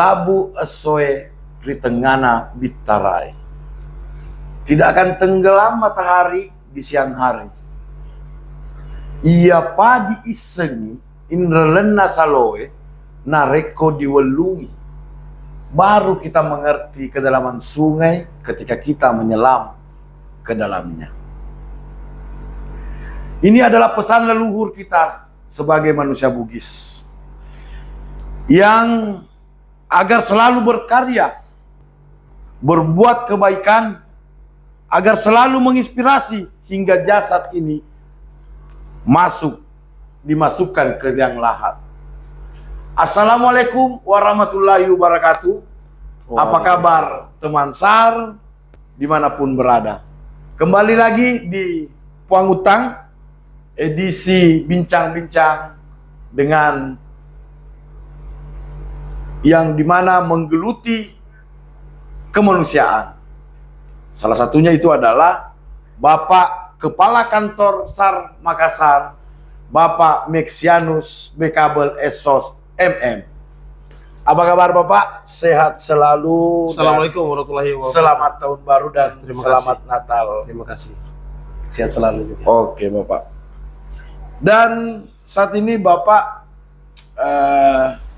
labu esoe ritengana bitarai. Tidak akan tenggelam matahari di siang hari. Ia padi isengi inrelena saloe nareko diwelungi. Baru kita mengerti kedalaman sungai ketika kita menyelam ke dalamnya. Ini adalah pesan leluhur kita sebagai manusia Bugis yang agar selalu berkarya, berbuat kebaikan, agar selalu menginspirasi hingga jasad ini dimasukkan ke liang lahat. Assalamualaikum warahmatullahi wabarakatuh. Apa kabar teman SAR dimanapun berada? Kembali lagi di Puang Utang, edisi bincang-bincang dengan yang dimana menggeluti kemanusiaan. Salah satunya itu adalah Bapak Kepala Kantor SAR Makassar, Bapak Mexianus Bekabel Esos MM. Apa kabar Bapak? Sehat selalu. Assalamualaikum warahmatullahi wabarakatuh. Selamat tahun baru dan selamat kasih. Natal. Terima kasih. Sehat selalu juga. Oke Bapak. Dan saat ini Bapak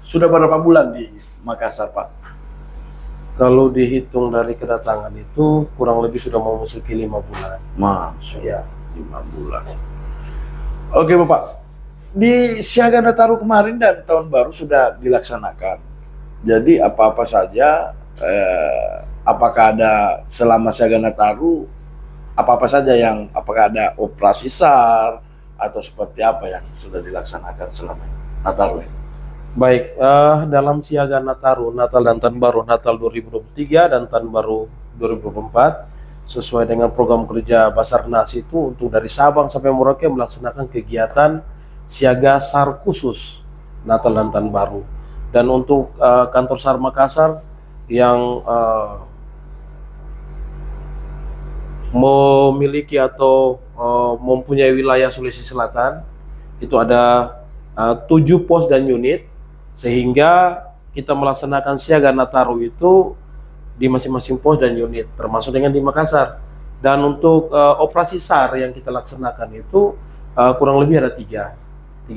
sudah berapa bulan di Makassar Pak? Kalau dihitung dari kedatangan itu kurang lebih sudah mau memasuki 5 bulan. Masuk Ya. 5 bulan. Oke Bapak. Di Siaga Nataru kemarin dan tahun baru sudah dilaksanakan. Jadi apa-apa saja, apakah ada selama Siaga Nataru, apa-apa saja yang, apakah ada operasi SAR atau seperti apa yang sudah dilaksanakan selama Nataru ini? Baik, dalam Siaga Nataru, Natal dan Tahun Baru, Natal 2023 dan Tahun Baru 2024, sesuai dengan program kerja Basarnas itu untuk dari Sabang sampai Merauke melaksanakan kegiatan Siaga SAR khusus Natal dan Tahun Baru. Dan untuk kantor SAR Makassar yang memiliki atau mempunyai wilayah Sulawesi Selatan, itu ada 7 pos dan unit, sehingga kita melaksanakan Siaga Nataru itu di masing-masing pos dan unit, termasuk dengan di Makassar. Dan untuk operasi SAR yang kita laksanakan itu kurang lebih ada tiga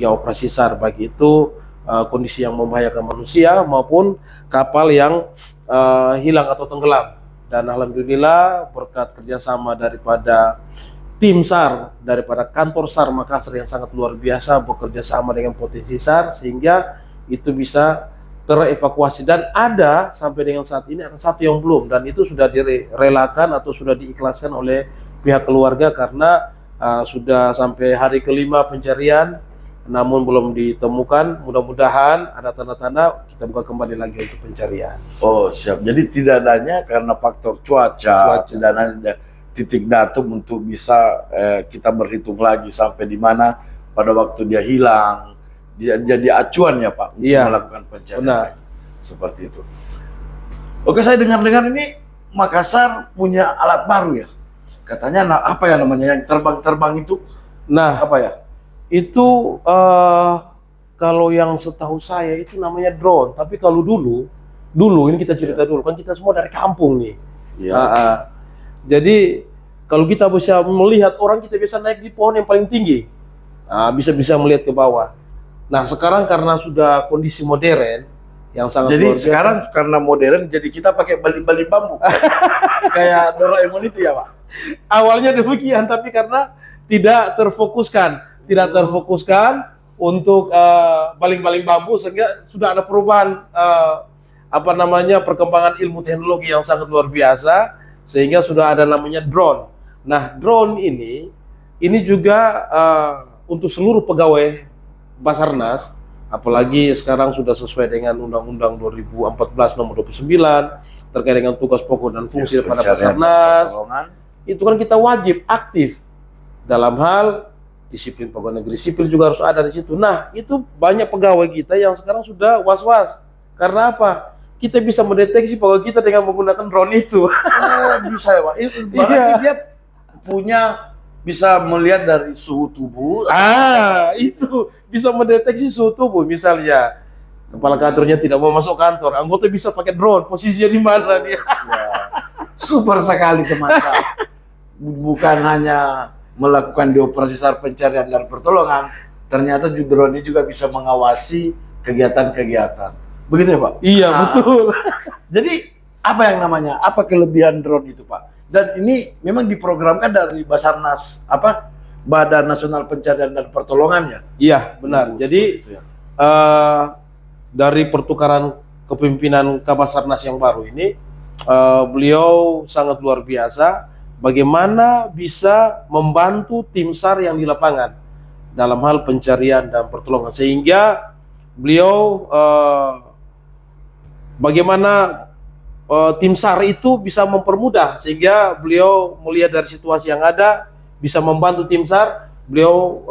operasi SAR, baik itu kondisi yang membahayakan manusia maupun kapal yang hilang atau tenggelam. Dan alhamdulillah berkat kerjasama daripada tim SAR, daripada kantor SAR Makassar yang sangat luar biasa bekerja sama dengan potensi SAR, sehingga itu bisa terevakuasi. Dan ada sampai dengan saat ini ada satu yang belum, dan itu sudah direlakan atau sudah diikhlaskan oleh pihak keluarga karena sudah sampai hari kelima pencarian namun belum ditemukan. Mudah-mudahan ada tanda-tanda kita buka kembali lagi untuk pencarian. Oh siap, jadi tidak adanya karena faktor cuaca. Tidak ada titik datum untuk bisa kita berhitung lagi sampai di mana pada waktu dia hilang. Dia jadi acuan ya Pak untuk melakukan pencarian. Benar. Seperti itu. Oke, saya dengar-dengar ini Makassar punya alat baru ya. Katanya apa ya namanya yang terbang-terbang itu? Nah, apa ya? Itu kalau yang setahu saya itu namanya drone. Tapi kalau dulu ini kita cerita dulu, kan kita semua dari kampung nih. Ya. Jadi kalau kita bisa melihat orang, kita bisa naik di pohon yang paling tinggi, bisa melihat ke bawah. Nah sekarang karena sudah kondisi modern yang sangat jadi luar biasa. Sekarang karena modern, jadi kita pakai baling-baling bambu kayak Doraemon itu ya Pak. Awalnya demikian, tapi karena tidak terfokuskan untuk baling-baling bambu, sehingga sudah ada perubahan perkembangan ilmu teknologi yang sangat luar biasa, sehingga sudah ada namanya drone. Nah drone ini juga untuk seluruh pegawai Basarnas, apalagi sekarang sudah sesuai dengan Undang-Undang 2014 nomor 29 terkait dengan tugas pokok dan fungsi daripada Basarnas. Itu kan kita wajib aktif dalam hal disiplin pegawai negeri sipil, juga harus ada di situ. Nah, itu banyak pegawai kita yang sekarang sudah was-was. Karena apa? Kita bisa mendeteksi pegawai kita dengan menggunakan drone itu. Bisa ya Pak. Berarti dia bisa melihat dari suhu tubuh. Itu bisa mendeteksi suhu tubuh misalnya. Kepala kantornya tidak mau masuk kantor, anggota bisa pakai drone, posisinya di mana dia. Super sekali teman saya. Bukan hanya melakukan di operasi SAR pencarian dan pertolongan, ternyata drone ini juga bisa mengawasi kegiatan-kegiatan. Begitu ya Pak? Iya, Nah, betul. Jadi apa yang namanya? Apa kelebihan drone itu Pak? Dan ini memang diprogramkan dari Basarnas, Badan Nasional Pencarian dan Pertolongan ya? Iya, benar. Jadi Seperti itu ya. dari pertukaran kepemimpinan Kabasarnas yang baru ini, beliau sangat luar biasa bagaimana bisa membantu tim SAR yang di lapangan dalam hal pencarian dan pertolongan, sehingga beliau bagaimana tim SAR itu bisa mempermudah, sehingga beliau melihat dari situasi yang ada bisa membantu tim SAR. Beliau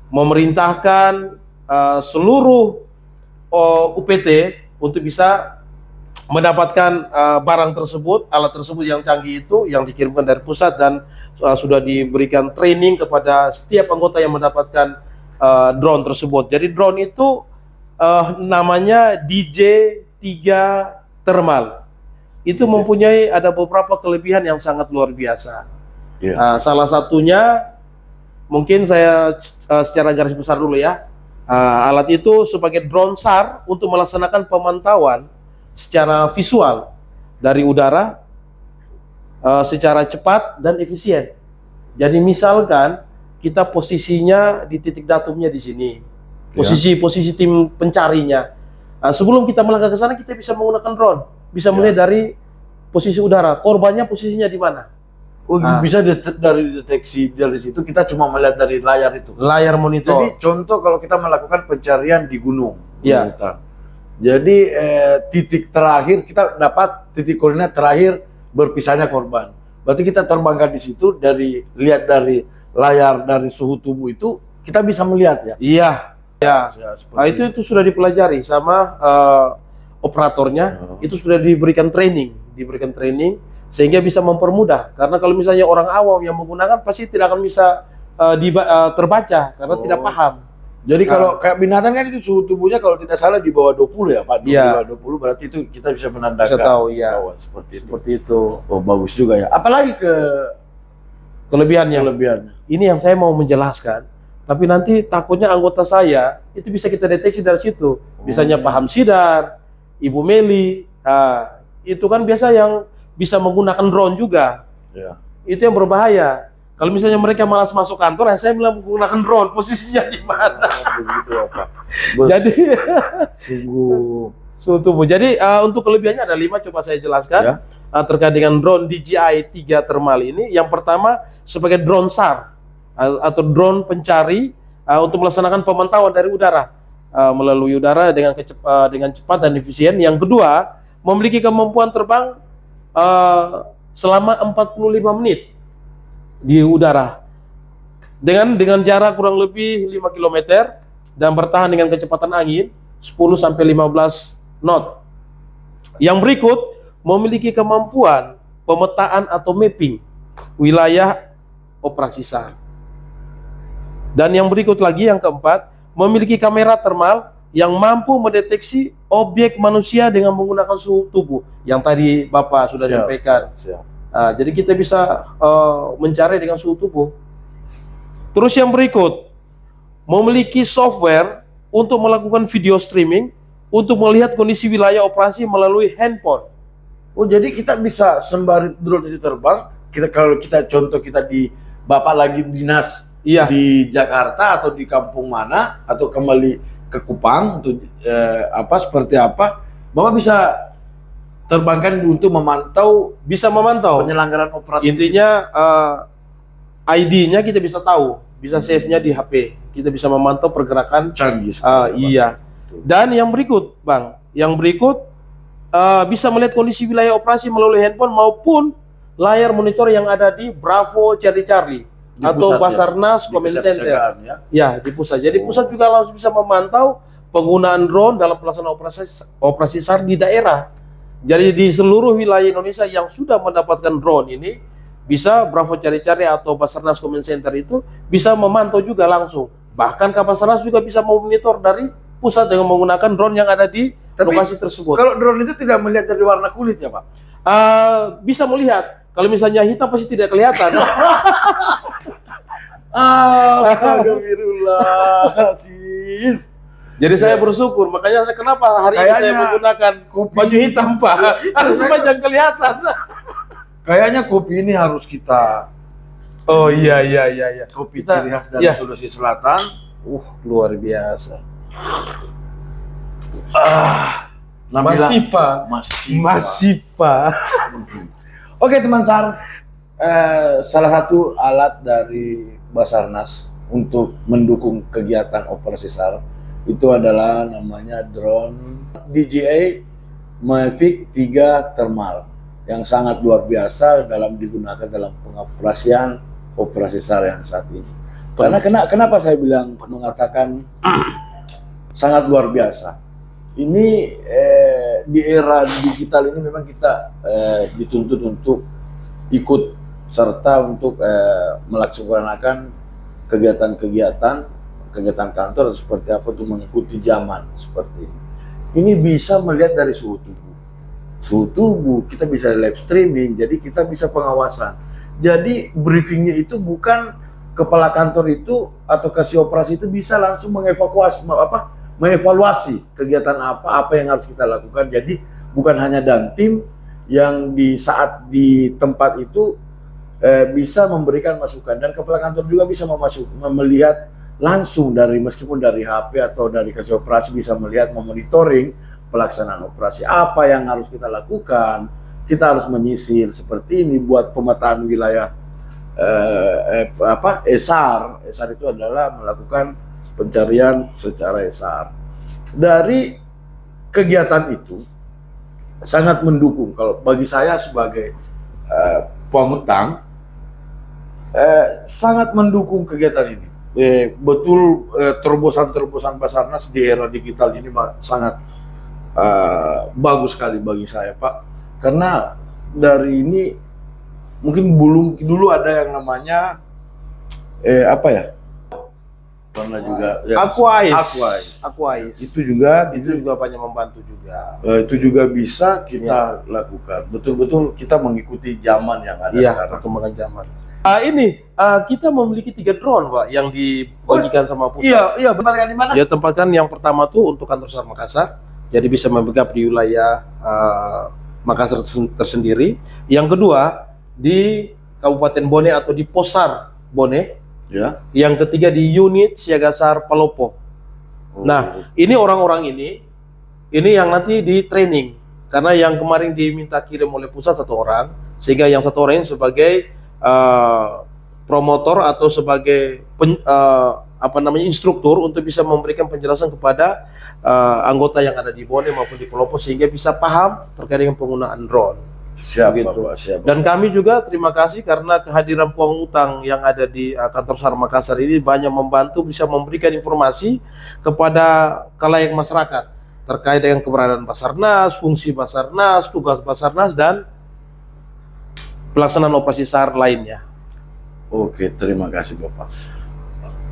memerintahkan seluruh UPT untuk bisa mendapatkan barang tersebut, alat tersebut yang canggih itu yang dikirimkan dari pusat, dan sudah diberikan training kepada setiap anggota yang mendapatkan drone tersebut. Jadi drone itu namanya DJ-3 Thermal. Itu mempunyai ada beberapa kelebihan yang sangat luar biasa. Iya. Salah satunya mungkin saya secara garis besar dulu ya. Alat itu sebagai drone SAR untuk melaksanakan pemantauan secara visual dari udara secara cepat dan efisien. Jadi misalkan kita posisinya di titik datumnya di sini, posisi tim pencarinya. Sebelum kita melangkah ke sana, kita bisa menggunakan drone, bisa melihat dari posisi udara, korbannya posisinya di mana. Oh, bisa dari deteksi dari situ, kita cuma melihat dari layar itu. Layar monitor. Jadi contoh kalau kita melakukan pencarian di gunung, Iya. hutan. Jadi titik terakhir kita dapat titik koordinat terakhir berpisahnya korban. Berarti kita terbangkan di situ, lihat dari layar, dari suhu tubuh itu kita bisa melihat ya. Iya. Ya. Seperti Itu sudah dipelajari sama operatornya, itu sudah diberikan training sehingga bisa mempermudah. Karena kalau misalnya orang awam yang menggunakan pasti tidak akan bisa terbaca karena tidak paham. Jadi kalau kayak binatang kan itu suhu tubuhnya kalau tidak salah di bawah 20 ya Pak. Di Iya. bawah 20 berarti itu kita bisa menandakan. Bisa tahu, iya. bahwa seperti itu. itu Oh, bagus juga ya. Apalagi kelebihannya. kelebihannya. Ini yang saya mau menjelaskan. Tapi nanti takutnya anggota saya itu bisa kita deteksi dari situ. Misalnya Pak Hamsidar, Ibu Meli, itu kan biasa yang bisa menggunakan drone juga. Ya. Itu yang berbahaya. Kalau misalnya mereka malas masuk kantor, saya bilang menggunakan drone, posisinya di mana. Begitu ya Pak. Jadi Sungguh. suhu tubuh. Jadi untuk kelebihannya ada 5, coba saya jelaskan terkait dengan drone DJI 3 Thermal ini. Yang pertama sebagai drone SAR atau drone pencari untuk melaksanakan pemantauan dari udara melalui udara dengan cepat dan efisien. Yang kedua, memiliki kemampuan terbang selama 45 menit di udara dengan jarak kurang lebih 5 km dan bertahan dengan kecepatan angin 10 sampai 15 knot. Yang berikut memiliki kemampuan pemetaan atau mapping wilayah operasi SAR. Dan yang berikut lagi yang keempat, memiliki kamera thermal yang mampu mendeteksi objek manusia dengan menggunakan suhu tubuh yang tadi Bapak sudah sampaikan. Jadi kita bisa mencari dengan suhu tubuh. Terus yang berikut, memiliki software untuk melakukan video streaming untuk melihat kondisi wilayah operasi melalui handphone. Oh, jadi kita bisa sembari drone itu terbang, kalau kita contoh kita di Bapak lagi dinas di Jakarta atau di kampung mana atau kembali ke Kupang untuk seperti apa, Bapak bisa terbangkan untuk bisa memantau penyelenggaraan operasi. Intinya ID-nya kita bisa tahu, bisa save-nya di HP, kita bisa memantau pergerakan canggih. Iya. Dan yang berikut, Bang, bisa melihat kondisi wilayah operasi melalui handphone maupun layar monitor yang ada di Bravo Charlie Di atau pusat, Basarnas Di Command pusat Center. ya. Ya, di pusat. Jadi pusat juga langsung bisa memantau penggunaan drone dalam pelaksanaan operasi SAR di daerah. Jadi di seluruh wilayah Indonesia yang sudah mendapatkan drone ini, bisa Bravo Cari-Cari atau Basarnas Command Center itu bisa memantau juga langsung. Bahkan Kabasarnas juga bisa memonitor dari pusat dengan menggunakan drone yang ada di Tapi lokasi tersebut. kalau drone itu tidak melihat dari warna kulit ya Pak? Bisa melihat. Kalau misalnya hitam pasti tidak kelihatan. Astagfirullahaladzim. Jadi saya bersyukur, makanya saya kenapa hari ini saya Kayaknya menggunakan baju hitam Pak, harus supaya jangan kelihatan. Kayaknya kopi ini harus kita Oh iya. kopi Kita- ciri khas dari ya. Sulawesi Selatan. Luar biasa. Nabila- Masih Pak, Masih. Pak. Oke teman SAR, salah satu alat dari Basarnas untuk mendukung kegiatan operasi SAR itu adalah namanya drone DJI Mavic 3 Thermal yang sangat luar biasa dalam digunakan dalam pengoperasian operasi SAR yang saat ini. Karena kenapa saya bilang mengatakan sangat luar biasa? Ini di era digital ini memang kita dituntut untuk ikut serta untuk melaksanakan kegiatan kantor seperti apa untuk mengikuti zaman seperti ini. Ini bisa melihat dari suhu tubuh. Suhu tubuh kita bisa live streaming, jadi kita bisa pengawasan. Jadi briefingnya itu bukan kepala kantor itu atau kasih operasi itu bisa langsung mengevaluasi kegiatan apa yang harus kita lakukan. Jadi bukan hanya tim yang di saat di tempat itu bisa memberikan masukan, dan kepala kantor juga bisa melihat langsung dari meskipun dari HP atau dari kasih operasi bisa melihat memonitoring pelaksanaan operasi apa yang harus kita lakukan. Kita harus menyisir seperti ini buat pemetaan wilayah ESAR. ESAR itu adalah melakukan pencarian secara ESAR. Dari kegiatan itu sangat mendukung kalau bagi saya sebagai pengutang, sangat mendukung kegiatan ini. Betul, terobosan Basarnas di era digital ini sangat bagus sekali bagi saya Pak, karena dari ini mungkin dulu ada yang namanya warna juga ya, Aquais. itu juga Itu juga banyak membantu juga. itu juga bisa kita lakukan. Betul-betul kita mengikuti zaman yang ada sekarang. Perkembangan zaman. Kita memiliki 3 drone, Pak, yang dibagikan sama pusat. Iya, benar kan di mana? Ya, tempatkan yang pertama tuh untuk kantor SAR Makassar. Jadi bisa membackup di wilayah Makassar tersendiri. Yang kedua di Kabupaten Bone atau di Posar Bone. Ya. Yang ketiga di unit Siaga SAR Palopo. Nah, ini orang-orang ini yang nanti di training. Karena yang kemarin diminta kirim oleh pusat 1 orang, sehingga yang 1 orang ini sebagai promotor atau sebagai instruktur untuk bisa memberikan penjelasan kepada anggota yang ada di Bone maupun di Palopo sehingga bisa paham terkait dengan penggunaan drone. Siap, Begitu. Bapak, siap. Dan kami juga terima kasih karena kehadiran pengutang yang ada di kantor SAR Makassar ini banyak membantu bisa memberikan informasi kepada khalayak masyarakat terkait dengan keberadaan Basarnas, fungsi Basarnas, tugas Basarnas, dan pelaksanaan operasi SAR lainnya. Oke, terima kasih Bapak.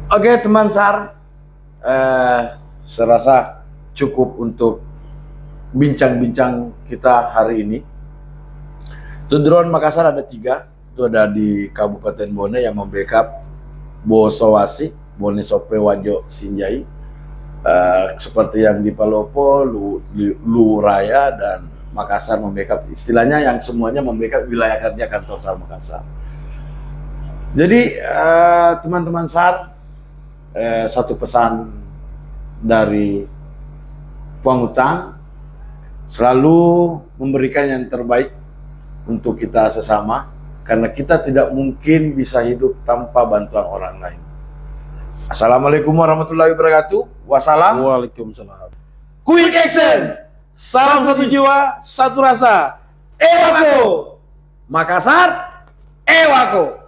Oke, teman SAR, saya rasa cukup untuk bincang-bincang kita hari ini. Itu drone Makassar ada 3, itu ada di Kabupaten Bone yang membackup Bosowasi, Bone Sope, Wajo, Sinjai. Seperti yang di Palopo, Luraya, dan Makassar membackup, istilahnya yang semuanya membackup wilayah kerja kantor SAR Makassar. Jadi teman-teman SAR, satu pesan dari pengutang, selalu memberikan yang terbaik untuk kita sesama, karena kita tidak mungkin bisa hidup tanpa bantuan orang lain. Assalamualaikum warahmatullahi wabarakatuh. Wassalam. Waalaikumsalam. Quick action. Salam satu jiwa, satu rasa. Ewako. Makassar. Ewako.